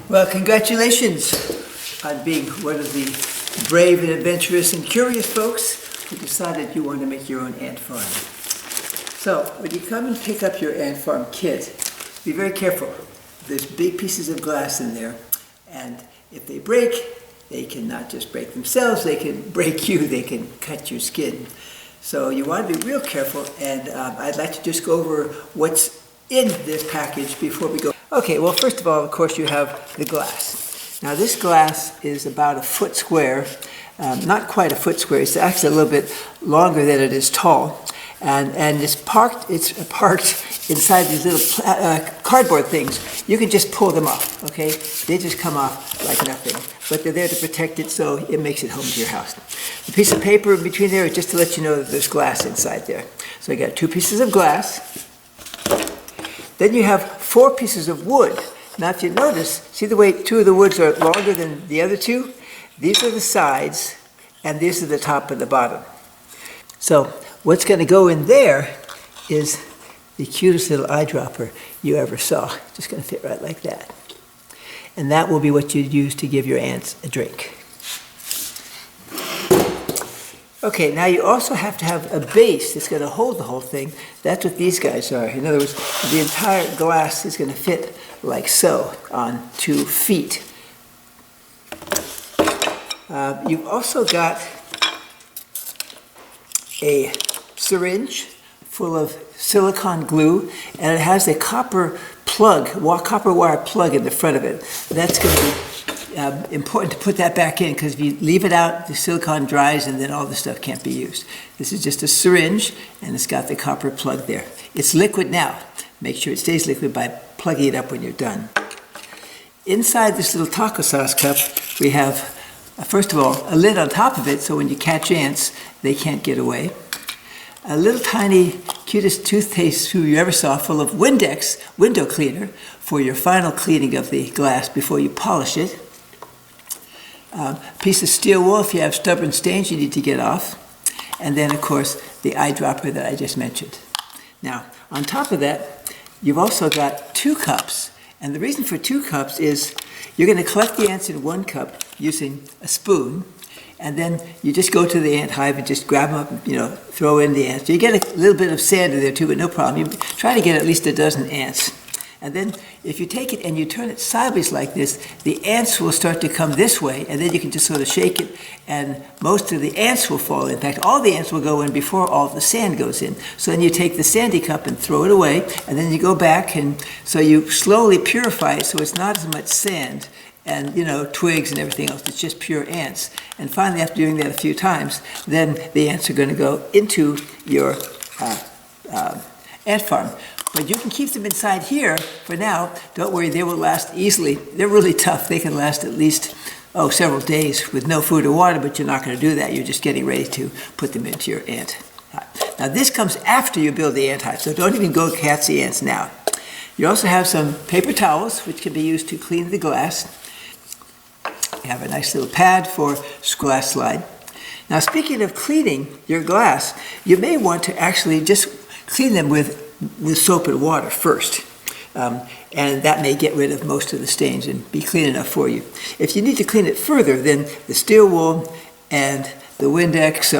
Well, congratulations on being one of the brave and adventurous and curious folks who decided you want to make your own ant farm. So, when you come and pick up your ant farm kit, be very careful. There's big pieces of glass in there, and if they break, they can not just break themselves, they can break you, they can cut your skin. So you want to be real careful, and I'd like to just go over what's in this package before we go. Okay, well, first of all, of course, you have the glass. Now, this glass is about a foot square, not quite a foot square. It's actually a little bit longer than it is tall, and it's parked inside these little cardboard things. You can just pull them off. Okay, they just come off like nothing, but they're there to protect it, so it makes it home to your house. The piece of paper in between there is just to let you know that there's glass inside there. So I got 2 pieces of glass. Then you have 4 pieces of wood. Now if you notice, see the way 2 of the woods are longer than the other 2? These are the sides, and these are the top and the bottom. So what's going to go in there is the cutest little eyedropper you ever saw. Just going to fit right like that. And that will be what you'd use to give your ants a drink. Okay, now you also have to have a base that's going to hold the whole thing. That's what these guys are. In other words, the entire glass is going to fit like so on 2 feet. You've also got a syringe full of silicone glue, and it has a copper wire plug in the front of it. That's going to be important to put that back in, because if you leave it out, the silicone dries and then all the stuff can't be used. This is just a syringe, and it's got the copper plug there. It's liquid now. Make sure it stays liquid by plugging it up when you're done. Inside this little taco sauce cup, we have, first of all, a lid on top of it, so when you catch ants, they can't get away. A little tiny, cutest toothpaste tube you ever saw, full of Windex window cleaner for your final cleaning of the glass before you polish it. Piece of steel wool if you have stubborn stains you need to get off. And then, of course, the eyedropper that I just mentioned. Now, on top of that, you've also got 2 cups. And the reason for 2 cups is you're going to collect the ants in 1 cup using a spoon. And then you just go to the ant hive and just grab them up and, throw in the ants. You get a little bit of sand in there too, but no problem. You try to get at least a dozen ants. And then if you take it and you turn it sideways like this, the ants will start to come this way, and then you can just sort of shake it, and most of the ants will fall in. In fact, all the ants will go in before all the sand goes in. So then you take the sandy cup and throw it away, and then you go back, and so you slowly purify it so it's not as much sand and twigs and everything else. It's just pure ants. And finally, after doing that a few times, then the ants are going to go into your ant farm. But you can keep them inside here for now. Don't worry, they will last easily. They're really tough. They can last at least, several days with no food or water, but you're not going to do that. You're just getting ready to put them into your ant hive. Now, this comes after you build the ant hive, so don't even go catch the ants now. You also have some paper towels, which can be used to clean the glass. You have a nice little pad for glass slide. Now, speaking of cleaning your glass, you may want to actually just clean them with soap and water first. And that may get rid of most of the stains and be clean enough for you. If you need to clean it further, then the steel wool and the Windex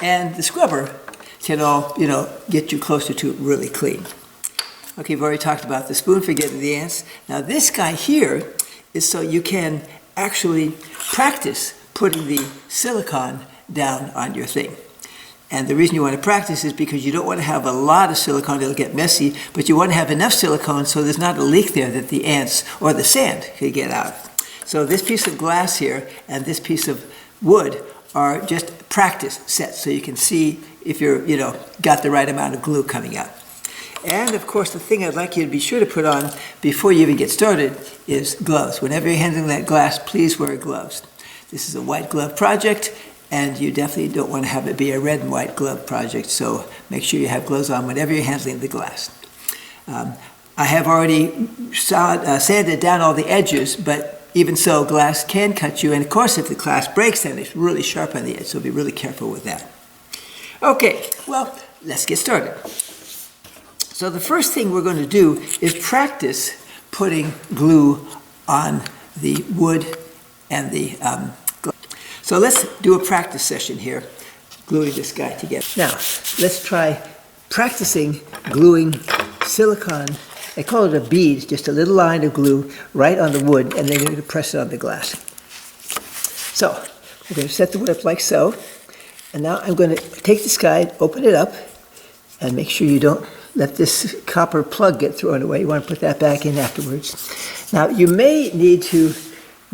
and the scrubber can all, get you closer to really clean. Okay, we've already talked about the spoon for getting the ants. Now this guy here is so you can actually practice putting the silicone down on your thing. And the reason you want to practice is because you don't want to have a lot of silicone, it'll get messy, but you want to have enough silicone so there's not a leak there that the ants or the sand could get out. So this piece of glass here and this piece of wood are just practice sets so you can see if you're, got the right amount of glue coming out. And of course, the thing I'd like you to be sure to put on before you even get started is gloves. Whenever you're handling that glass, please wear gloves. This is a white glove project, and you definitely don't want to have it be a red and white glove project, so make sure you have gloves on whenever you're handling the glass. I have already sanded down all the edges, but even so, glass can cut you, and of course if the glass breaks, then it's really sharp on the edge, so be really careful with that. Okay, well, let's get started. So the first thing we're going to do is practice putting glue on the wood and the glass. So let's do a practice session here, gluing this guy together. Now, let's try practicing gluing silicone. I call it a bead, just a little line of glue right on the wood, and then you're going to press it on the glass. So, we're going to set the wood up like so, and now I'm going to take this guy, open it up, and make sure you don't let this copper plug get thrown away. You want to put that back in afterwards. Now, you may need to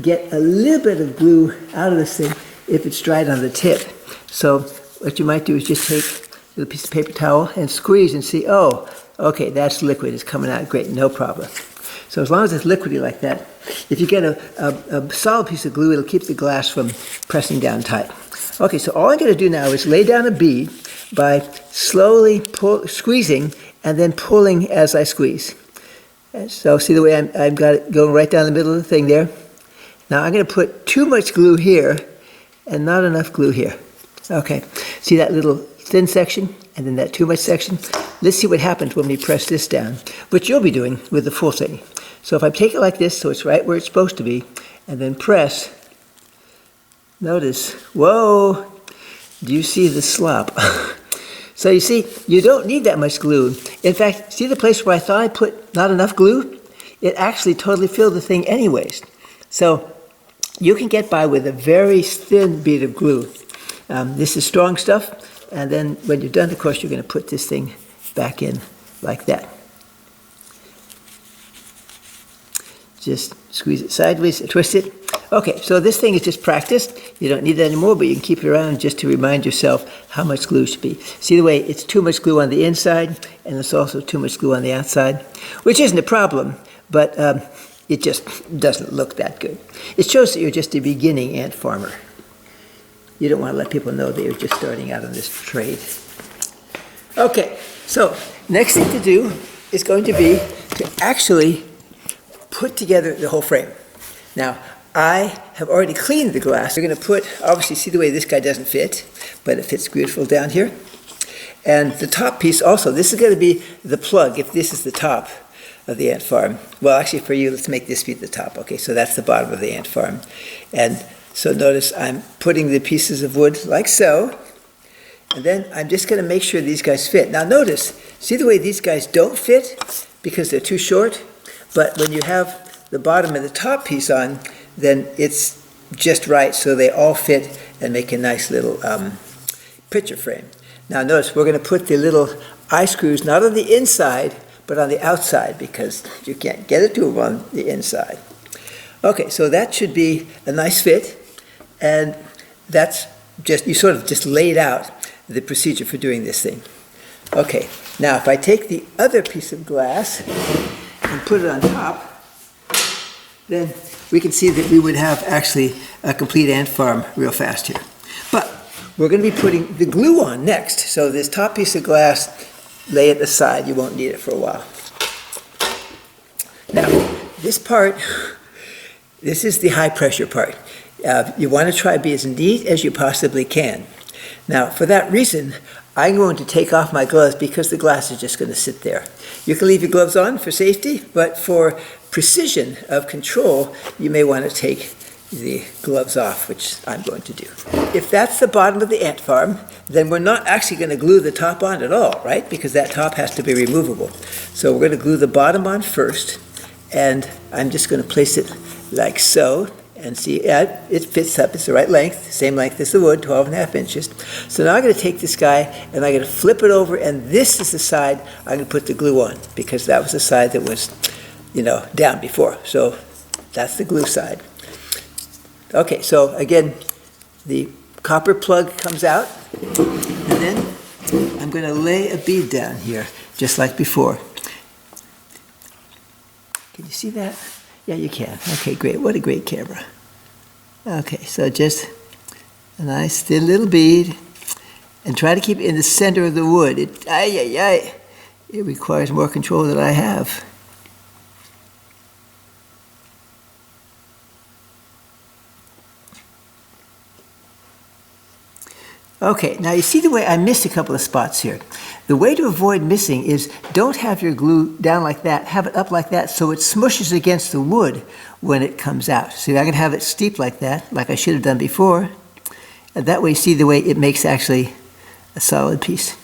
get a little bit of glue out of this thing if it's dried on the tip. So what you might do is just take a little piece of paper towel and squeeze and see, oh, okay, that's liquid. It's coming out great, no problem. So as long as it's liquidy like that, if you get a solid piece of glue, it'll keep the glass from pressing down tight. Okay, so all I'm going to do now is lay down a bead by slowly squeezing and then pulling as I squeeze. And so see the way I've got it going right down the middle of the thing there? Now I'm going to put too much glue here and not enough glue here. Okay, see that little thin section and then that too much section? Let's see what happens when we press this down, which you'll be doing with the full thing. So if I take it like this, so it's right where it's supposed to be, and then press, notice, whoa, do you see the slop? So you see, you don't need that much glue. In fact, see the place where I thought I put not enough glue? It actually totally filled the thing anyways. So you can get by with a very thin bead of glue. This is strong stuff, and then when you're done, of course, you're going to put this thing back in like that. Just squeeze it sideways, twist it. Okay, so this thing is just practice. You don't need that anymore, but you can keep it around just to remind yourself how much glue should be. See the way it's too much glue on the inside, and it's also too much glue on the outside, which isn't a problem, but it just doesn't look that good. It shows that you're just a beginning ant farmer. You don't want to let people know that you're just starting out on this trade. Okay, so next thing to do is going to be to actually put together the whole frame. Now, I have already cleaned the glass. We're going to put, obviously, see the way this guy doesn't fit, but it fits beautiful down here. And the top piece also, this is going to be the plug, if this is the top of the ant farm. Well, actually, for you, let's make this be the top. Okay, so that's the bottom of the ant farm. And so notice I'm putting the pieces of wood like so, and then I'm just going to make sure these guys fit. Now notice, see the way these guys don't fit because they're too short? But when you have the bottom and the top piece on, then it's just right, so they all fit and make a nice little picture frame. Now notice, we're going to put the little eye screws not on the inside, but on the outside, because you can't get it to them on the inside. Okay, so that should be a nice fit, and that's just, you sort of just laid out the procedure for doing this thing. Okay, now if I take the other piece of glass and put it on top, then we can see that we would have actually a complete ant farm real fast here. But we're going to be putting the glue on next. So this top piece of glass, lay it aside. You won't need it for a while. Now, this part, this is the high pressure part. You want to try to be as neat as you possibly can. Now, for that reason, I'm going to take off my gloves because the glass is just going to sit there. You can leave your gloves on for safety, but for precision of control, you may want to take the gloves off, which I'm going to do. If that's the bottom of the ant farm, then we're not actually going to glue the top on at all, right? Because that top has to be removable. So we're going to glue the bottom on first, and I'm just going to place it like so, and see, yeah, it fits up, it's the right length, same length as the wood, 12.5 inches. So now I'm going to take this guy, and I'm going to flip it over, and this is the side I'm going to put the glue on, because that was the side that was, down before. So that's the glue side. Okay, so again, the copper plug comes out, and then I'm going to lay a bead down here, just like before. Can you see that? Yeah, you can. Okay, great. What a great camera. Okay, so just a nice thin little bead, and try to keep it in the center of the wood. It requires more control than I have. Okay, now you see the way I missed a couple of spots here. The way to avoid missing is don't have your glue down like that, have it up like that so it smushes against the wood when it comes out. See, I can have it steep like that, like I should have done before. And that way, see the way it makes actually a solid piece.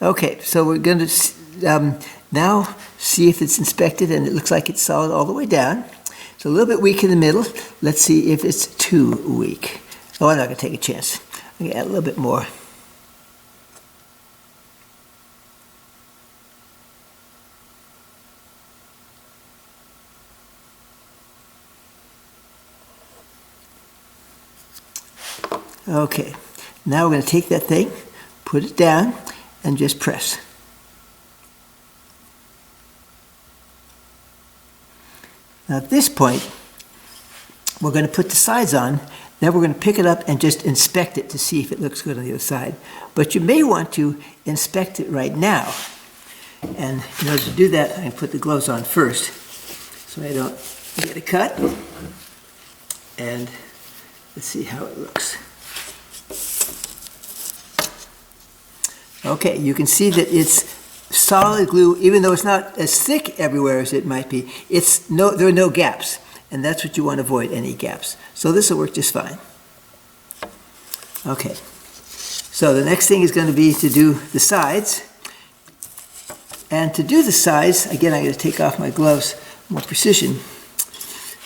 Okay, so we're going to now see if it's inspected, and it looks like it's solid all the way down. It's a little bit weak in the middle. Let's see if it's too weak. Oh, I'm not going to take a chance. I'm going to add a little bit more. Okay, now we're going to take that thing, put it down, and just press. Now at this point, we're going to put the sides on. Then we're going to pick it up and just inspect it to see if it looks good on the other side. But you may want to inspect it right now. And in order to do that, I'm going to put the gloves on first so I don't get a cut. And let's see how it looks. Okay, you can see that it's solid glue, even though it's not as thick everywhere as it might be. There are no gaps, and that's what you want to avoid, any gaps. So this will work just fine. Okay, so the next thing is going to be to do the sides. And to do the sides, again, I'm going to take off my gloves, more precision.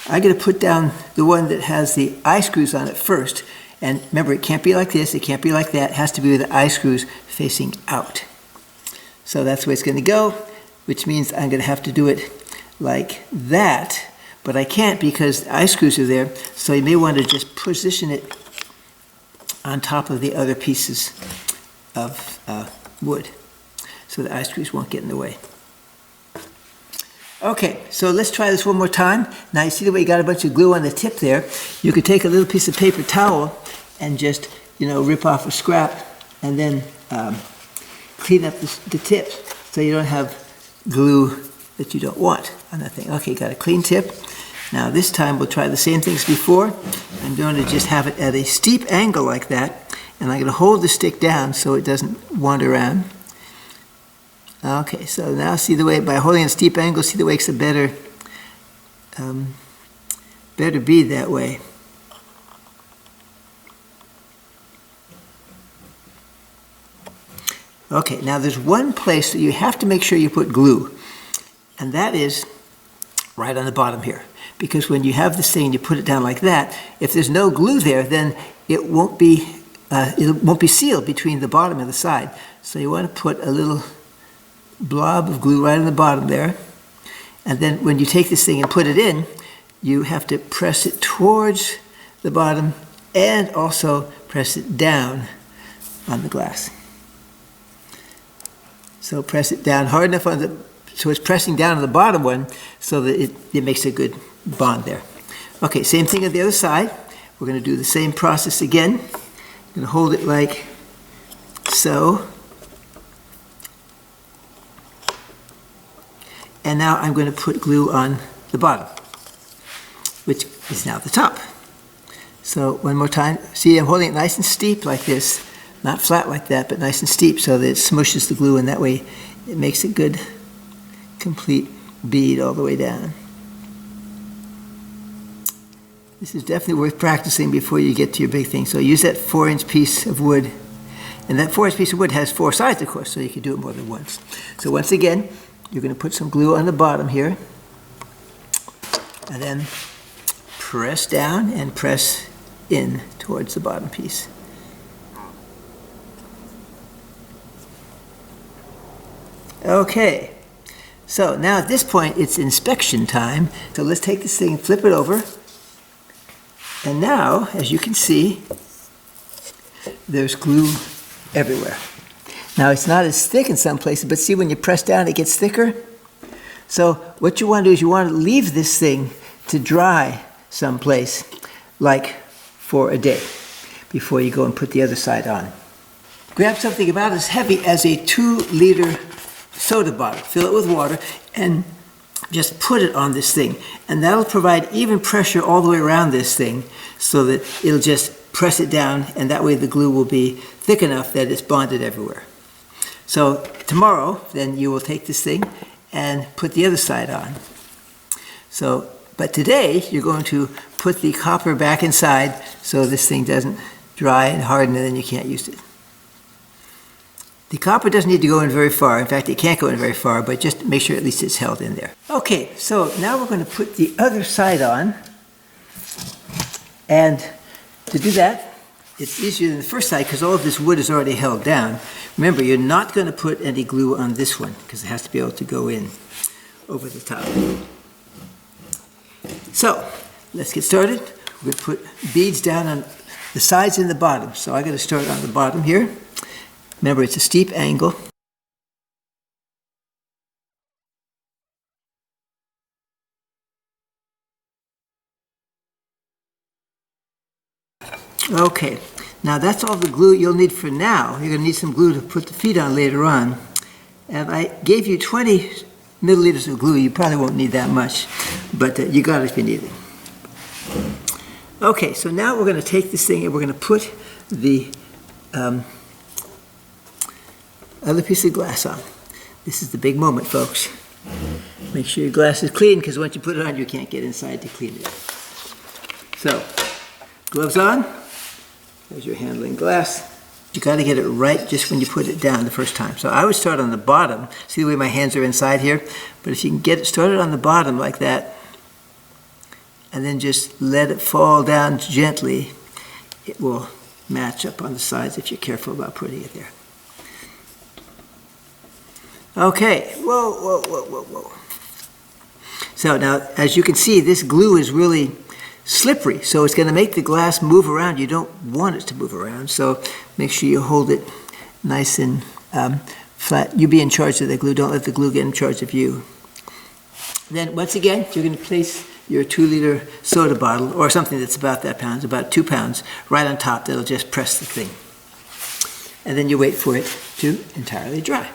I'm going to put down the one that has the eye screws on it first. And remember, it can't be like this, it can't be like that. It has to be with the eye screws facing out. So that's where it's going to go, which means I'm going to have to do it like that. But I can't because the eye screws are there, so you may want to just position it on top of the other pieces of wood so the eye screws won't get in the way. Okay, so let's try this one more time. Now you see the way you got a bunch of glue on the tip there. You could take a little piece of paper towel and just, rip off a scrap and then clean up the tip so you don't have glue that you don't want on that thing. Okay, got a clean tip. Now this time we'll try the same things before. I'm going to just have it at a steep angle like that, and I'm going to hold the stick down so it doesn't wander around. Okay, so now see the way, by holding a steep angle, see the way it's a better bead that way. Okay, now there's one place that you have to make sure you put glue, and that is right on the bottom here. Because when you have this thing and you put it down like that, if there's no glue there, then it won't be sealed between the bottom and the side. So you want to put a little blob of glue right on the bottom there. And then when you take this thing and put it in, you have to press it towards the bottom and also press it down on the glass. So press it down hard enough so it's pressing down on the bottom one so that it makes a good bond there. Okay, same thing on the other side. We're going to do the same process again. I'm going to hold it like so. And now I'm going to put glue on the bottom, which is now the top. So one more time. See, I'm holding it nice and steep like this. Not flat like that, but nice and steep so that it smushes the glue, and that way it makes a good, complete bead all the way down. This is definitely worth practicing before you get to your big thing. So use that 4-inch piece of wood. And that 4-inch piece of wood has 4 sides, of course, so you can do it more than once. So once again, you're going to put some glue on the bottom here. And then press down and press in towards the bottom piece. Okay, so now at this point it's inspection time. So let's take this thing and flip it over. And now, as you can see, there's glue everywhere. Now it's not as thick in some places, but see when you press down it gets thicker? So what you want to do is you want to leave this thing to dry someplace, like for a day, before you go and put the other side on. Grab something about as heavy as a 2-liter soda bottle, fill it with water, and just put it on this thing. And that'll provide even pressure all the way around this thing so that it'll just press it down, and that way the glue will be thick enough that it's bonded everywhere. So tomorrow, then you will take this thing and put the other side on. So, but today you're going to put the copper back inside so this thing doesn't dry and harden and then you can't use it. The copper doesn't need to go in very far. In fact, it can't go in very far, but just make sure at least it's held in there. Okay, so now we're going to put the other side on. And to do that, it's easier than the first side because all of this wood is already held down. Remember, you're not going to put any glue on this one because it has to be able to go in over the top. So, let's get started. We're going to put beads down on the sides and the bottom. So I'm going to start on the bottom here. Remember, it's a steep angle. Okay, now that's all the glue you'll need for now. You're going to need some glue to put the feet on later on. And I gave you 20 milliliters of glue. You probably won't need that much, but you got it if you need it. Okay, so now we're going to take this thing and we're going to put the other piece of glass on. This is the big moment, folks. Make sure your glass is clean because once you put it on, you can't get inside to clean it. So, gloves on. There's your handling glass. You got to get it right just when you put it down the first time. So I would start on the bottom. See the way my hands are inside here? But if you can get it started on the bottom like that, and then just let it fall down gently, it will match up on the sides if you're careful about putting it there. Okay, whoa, whoa, whoa, whoa, whoa. So now, as you can see, this glue is really slippery, so it's going to make the glass move around. You don't want it to move around, so make sure you hold it nice and flat. You be in charge of the glue. Don't let the glue get in charge of you. Then, once again, you're going to place your 2-liter soda bottle, or something that's about that pound, about 2 pounds, right on top. That'll just press the thing. And then you wait for it to entirely dry.